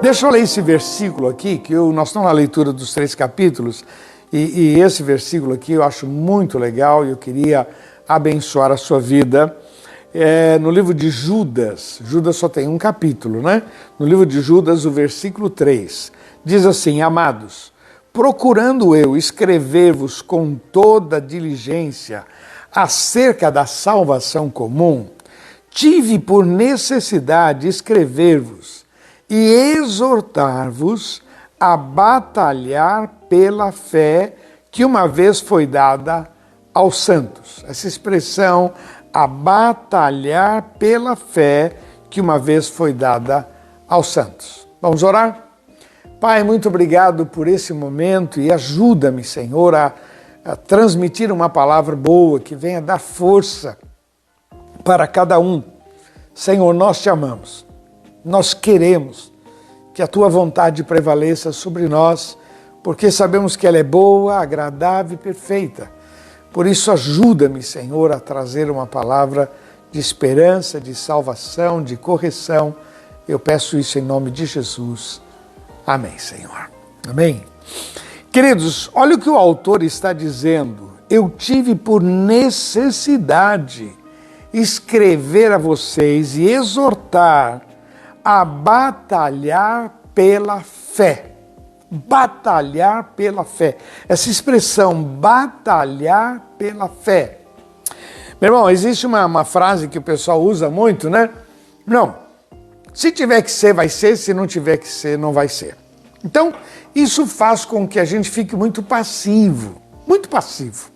Deixa eu ler esse versículo aqui, nós estamos na leitura dos 3 capítulos, e esse versículo aqui eu acho muito legal e eu queria abençoar a sua vida. No livro de Judas, Judas só tem um capítulo, né? No livro de Judas, o versículo 3, diz assim: Amados, procurando eu escrever-vos com toda diligência acerca da salvação comum, tive por necessidade escrever-vos e exortar-vos a batalhar pela fé que uma vez foi dada aos santos. Essa expressão, a batalhar pela fé que uma vez foi dada aos santos. Vamos orar? Pai, muito obrigado por esse momento e ajuda-me, Senhor, a transmitir uma palavra boa que venha dar força para cada um. Senhor, nós te amamos. Nós queremos que a tua vontade prevaleça sobre nós, porque sabemos que ela é boa, agradável e perfeita. Por isso, ajuda-me, Senhor, a trazer uma palavra de esperança, de salvação, de correção. Eu peço isso em nome de Jesus. Amém, Senhor. Amém. Queridos, olha o que o autor está dizendo. Eu tive por necessidade escrever a vocês e exortar a batalhar pela fé. Batalhar pela fé. Essa expressão, batalhar pela fé. Meu irmão, existe uma frase que o pessoal usa muito, né? Não, se tiver que ser, vai ser, se não tiver que ser, não vai ser. Então, isso faz com que a gente fique muito passivo, muito passivo.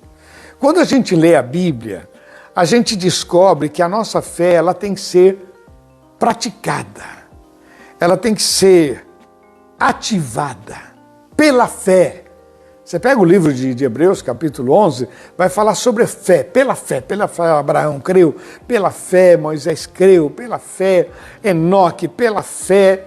Quando a gente lê a Bíblia, a gente descobre que a nossa fé, ela tem que ser praticada. Ela tem que ser ativada pela fé. Você pega o livro de Hebreus, capítulo 11, vai falar sobre a fé. Pela fé Abraão creu, pela fé Moisés creu, pela fé Enoque, pela fé.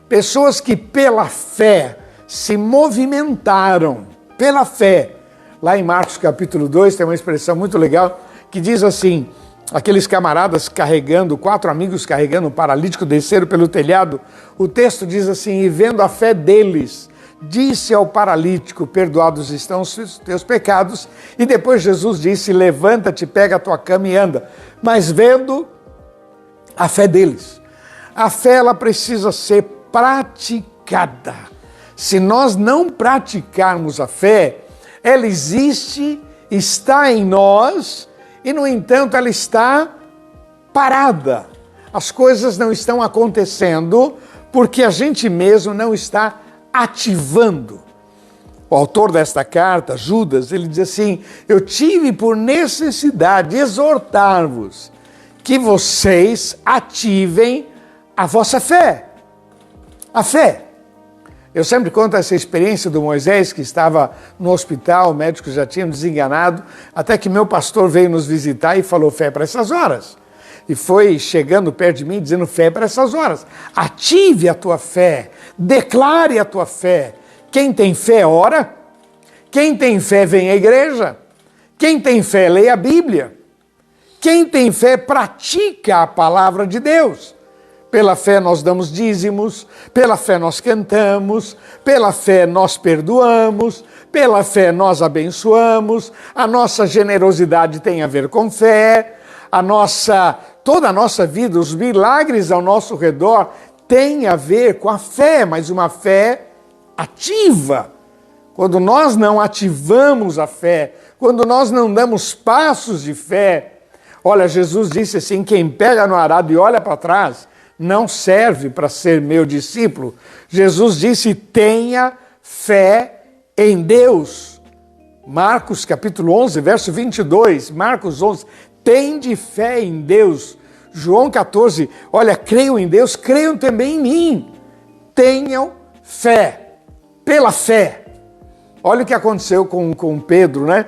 Pessoas que pela fé se movimentaram, pela fé. Lá em Marcos capítulo 2 tem uma expressão muito legal que diz assim: aqueles camaradas carregando, 4 amigos carregando um paralítico, desceram pelo telhado. O texto diz assim: e vendo a fé deles, disse ao paralítico, perdoados estão os teus pecados. E depois Jesus disse: levanta-te, pega a tua cama e anda. Mas vendo a fé deles, a fé ela precisa ser praticada. Se nós não praticarmos a fé, ela existe, está em nós, e, no entanto, ela está parada. As coisas não estão acontecendo porque a gente mesmo não está ativando. O autor desta carta, Judas, ele diz assim: eu tive por necessidade exortar-vos que vocês ativem a vossa fé. A fé. Eu sempre conto essa experiência do Moisés, que estava no hospital, o médico já tinha desenganado, até que meu pastor veio nos visitar e falou: fé para essas horas. E foi chegando perto de mim dizendo: fé para essas horas. Ative a tua fé, declare a tua fé. Quem tem fé, ora. Quem tem fé, vem à igreja. Quem tem fé, lê a Bíblia. Quem tem fé, pratica a palavra de Deus. Pela fé nós damos dízimos, pela fé nós cantamos, pela fé nós perdoamos, pela fé nós abençoamos, a nossa generosidade tem a ver com fé, toda a nossa vida, os milagres ao nosso redor têm a ver com a fé, mas uma fé ativa. Quando nós não ativamos a fé, quando nós não damos passos de fé, olha, Jesus disse assim: quem pega no arado e olha para trás, não serve para ser meu discípulo. Jesus disse: tenha fé em Deus. Marcos capítulo 11, verso 22. Marcos 11, tende fé em Deus. João 14, olha, creiam em Deus, creiam também em mim. Tenham fé, pela fé. Olha o que aconteceu com Pedro, né?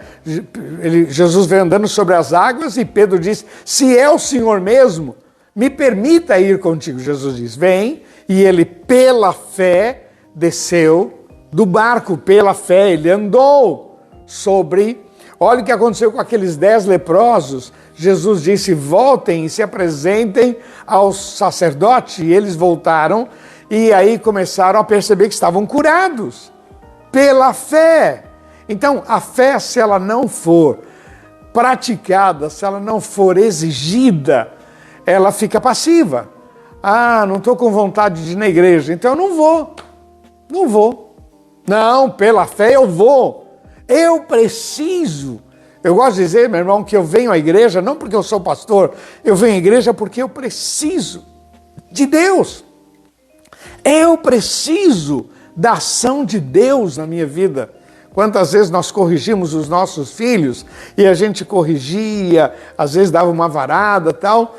Jesus veio andando sobre as águas e Pedro disse: se é o Senhor mesmo, me permita ir contigo. Jesus diz: vem. E ele, pela fé, desceu do barco. Pela fé, ele andou sobre. Olha o que aconteceu com aqueles 10 leprosos. Jesus disse: voltem e se apresentem ao sacerdote. E eles voltaram e aí começaram a perceber que estavam curados pela fé. Então, a fé, se ela não for praticada, se ela não for exigida, ela fica passiva. Ah, não estou com vontade de ir na igreja, então eu não vou. Não vou. Não, pela fé eu vou. Eu preciso. Eu gosto de dizer, meu irmão, que eu venho à igreja não porque eu sou pastor, eu venho à igreja porque eu preciso de Deus. Eu preciso da ação de Deus na minha vida. Quantas vezes nós corrigimos os nossos filhos e a gente corrigia, às vezes dava uma varada e tal,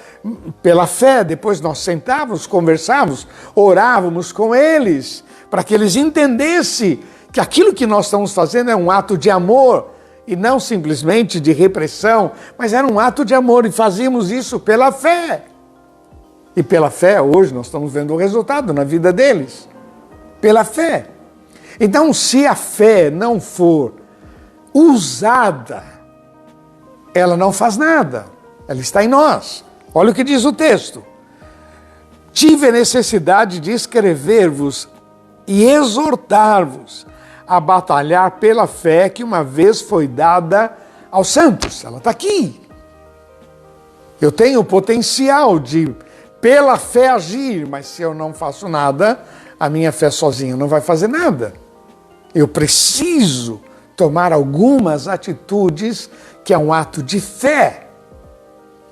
pela fé. Depois nós sentávamos, conversávamos, orávamos com eles, para que eles entendessem que aquilo que nós estamos fazendo é um ato de amor e não simplesmente de repressão, mas era um ato de amor e fazíamos isso pela fé. E pela fé, hoje nós estamos vendo o resultado na vida deles. Pela fé. Então, se a fé não for usada, ela não faz nada. Ela está em nós. Olha o que diz o texto. Tive a necessidade de escrever-vos e exortar-vos a batalhar pela fé que uma vez foi dada aos santos. Ela está aqui. Eu tenho o potencial de, pela fé, agir, mas se eu não faço nada, a minha fé sozinha não vai fazer nada. Eu preciso tomar algumas atitudes que é um ato de fé.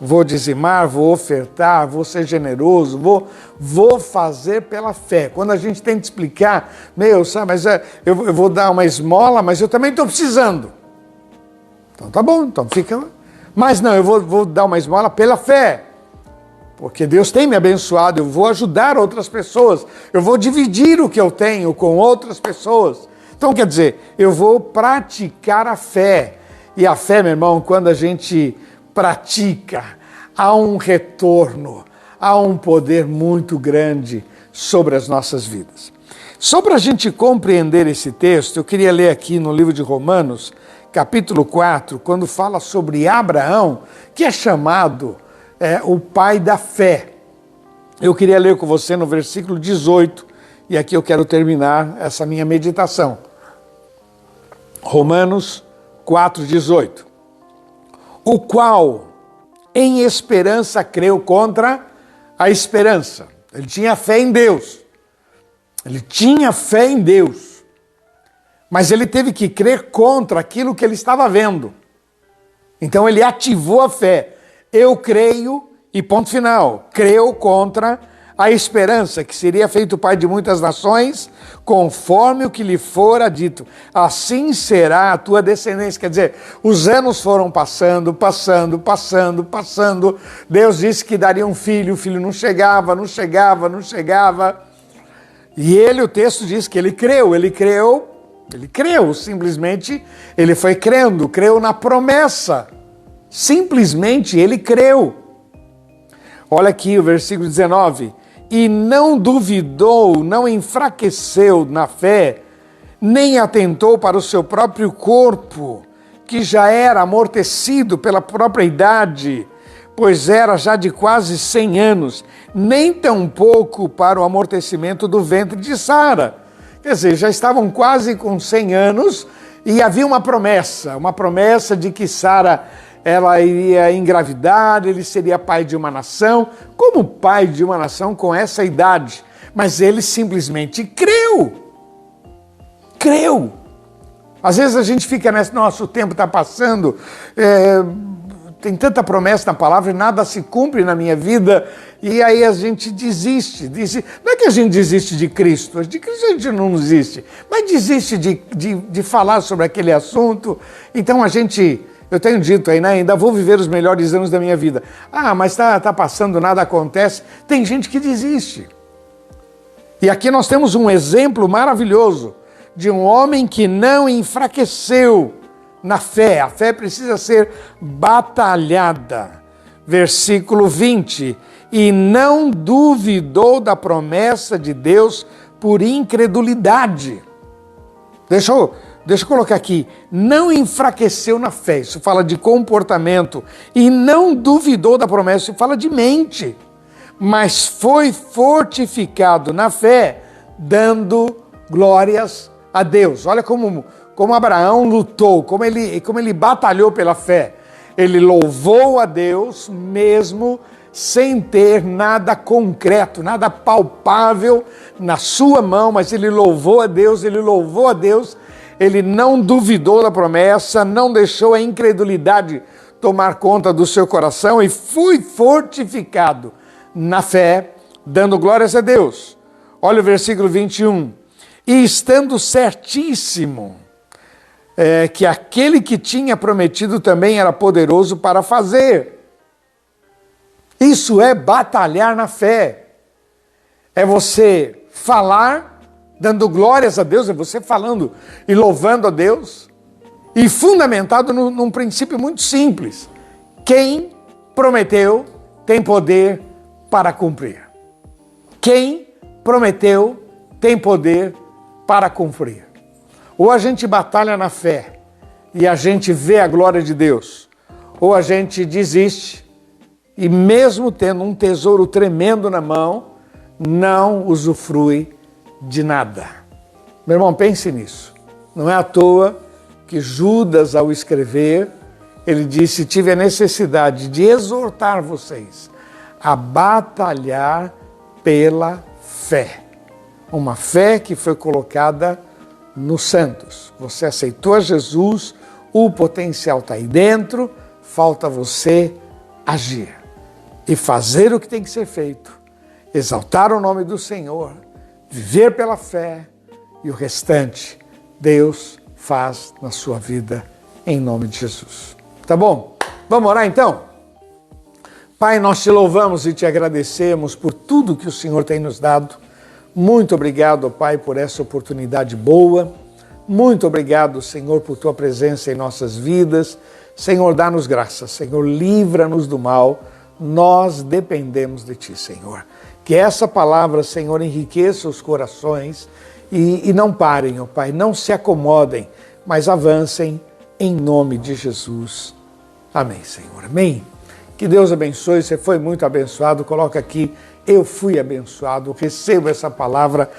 Vou dizimar, vou ofertar, vou ser generoso, vou fazer pela fé. Quando a gente tem que explicar, mas eu vou dar uma esmola, mas eu também estou precisando. Então tá bom, então fica. Mas não, eu vou dar uma esmola pela fé. Porque Deus tem me abençoado, eu vou ajudar outras pessoas, eu vou dividir o que eu tenho com outras pessoas. Então, quer dizer, eu vou praticar a fé. E a fé, meu irmão, quando a gente pratica, há um retorno, há um poder muito grande sobre as nossas vidas. Só para a gente compreender esse texto, eu queria ler aqui no livro de Romanos, capítulo 4, quando fala sobre Abraão, que é chamado o pai da fé. Eu queria ler com você no versículo 18, e aqui eu quero terminar essa minha meditação. Romanos 4:18. O qual em esperança creu contra a esperança. Ele tinha fé em Deus. Ele tinha fé em Deus. Mas ele teve que crer contra aquilo que ele estava vendo. Então ele ativou a fé. Eu creio e ponto final. Creu contra a esperança, que seria feito pai de muitas nações, conforme o que lhe fora dito. Assim será a tua descendência. Quer dizer, os anos foram passando. Deus disse que daria um filho, o filho não chegava. E ele, o texto diz que ele creu, simplesmente ele foi crendo, creu na promessa. Simplesmente ele creu. Olha aqui o versículo 19. E não duvidou, não enfraqueceu na fé, nem atentou para o seu próprio corpo, que já era amortecido pela própria idade, pois era já de quase 100 anos, nem tampouco para o amortecimento do ventre de Sara. Quer dizer, já estavam quase com 100 anos e havia uma promessa de que Sara, ela iria engravidar, ele seria pai de uma nação. Como pai de uma nação com essa idade? Mas ele simplesmente creu. Às vezes a gente fica nosso tempo está passando, tem tanta promessa na palavra e nada se cumpre na minha vida, e aí a gente desiste. Não é que a gente desiste de Cristo, de Cristo a gente não desiste, mas desiste de falar sobre aquele assunto. Então eu tenho dito aí, ainda vou viver os melhores anos da minha vida. Mas tá passando, nada acontece. Tem gente que desiste. E aqui nós temos um exemplo maravilhoso de um homem que não enfraqueceu na fé. A fé precisa ser batalhada. Versículo 20. E não duvidou da promessa de Deus por incredulidade. Deixa eu colocar aqui, não enfraqueceu na fé, isso fala de comportamento, e não duvidou da promessa, isso fala de mente. mas foi fortificado na fé, dando glórias a Deus. Olha como Abraão lutou, como ele batalhou pela fé. Ele louvou a Deus mesmo sem ter nada concreto, nada palpável na sua mão, mas ele louvou a Deus, ele não duvidou da promessa, não deixou a incredulidade tomar conta do seu coração e foi fortificado na fé, dando glórias a Deus. Olha o versículo 21. E estando certíssimo que aquele que tinha prometido também era poderoso para fazer. Isso é batalhar na fé. É você falar, dando glórias a Deus, é você falando e louvando a Deus, e fundamentado num princípio muito simples. Quem prometeu tem poder para cumprir. Quem prometeu tem poder para cumprir. Ou a gente batalha na fé e a gente vê a glória de Deus, ou a gente desiste e mesmo tendo um tesouro tremendo na mão, não usufrui de nada. Meu irmão, pense nisso. Não é à toa que Judas, ao escrever, ele disse: tive a necessidade de exortar vocês a batalhar pela fé. Uma fé que foi colocada nos santos. Você aceitou a Jesus, o potencial está aí dentro, falta você agir e fazer o que tem que ser feito, exaltar o nome do Senhor, viver pela fé, e o restante Deus faz na sua vida, em nome de Jesus. Tá bom? Vamos orar então? Pai, nós te louvamos e te agradecemos por tudo que o Senhor tem nos dado. Muito obrigado, Pai, por essa oportunidade boa. Muito obrigado, Senhor, por tua presença em nossas vidas. Senhor, dá-nos graça. Senhor, livra-nos do mal. Nós dependemos de ti, Senhor. Que essa palavra, Senhor, enriqueça os corações e não parem, ó Pai, não se acomodem, mas avancem em nome de Jesus. Amém, Senhor. Amém. Que Deus abençoe. Você foi muito abençoado. Coloca aqui: eu fui abençoado. Recebo essa palavra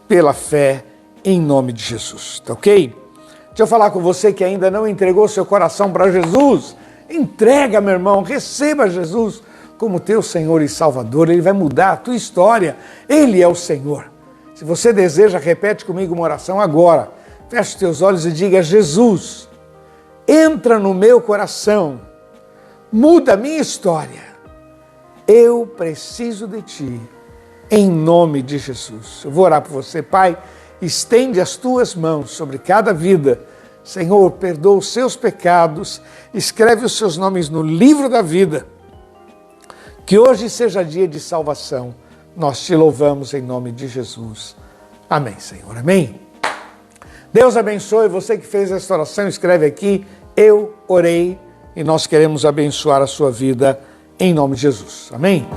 pela fé em nome de Jesus. Tá ok? Deixa eu falar com você que ainda não entregou seu coração para Jesus. Entrega, meu irmão. Receba Jesus como teu Senhor e Salvador. Ele vai mudar a tua história. Ele é o Senhor. Se você deseja, repete comigo uma oração agora. Feche os teus olhos e diga: Jesus, entra no meu coração. Muda a minha história. Eu preciso de ti, em nome de Jesus. Eu vou orar por você. Pai, estende as tuas mãos sobre cada vida. Senhor, perdoa os seus pecados, escreve os seus nomes no livro da vida. Que hoje seja dia de salvação. Nós te louvamos em nome de Jesus. Amém, Senhor. Amém. Deus abençoe. Você que fez esta oração, escreve aqui: eu orei. E nós queremos abençoar a sua vida em nome de Jesus. Amém?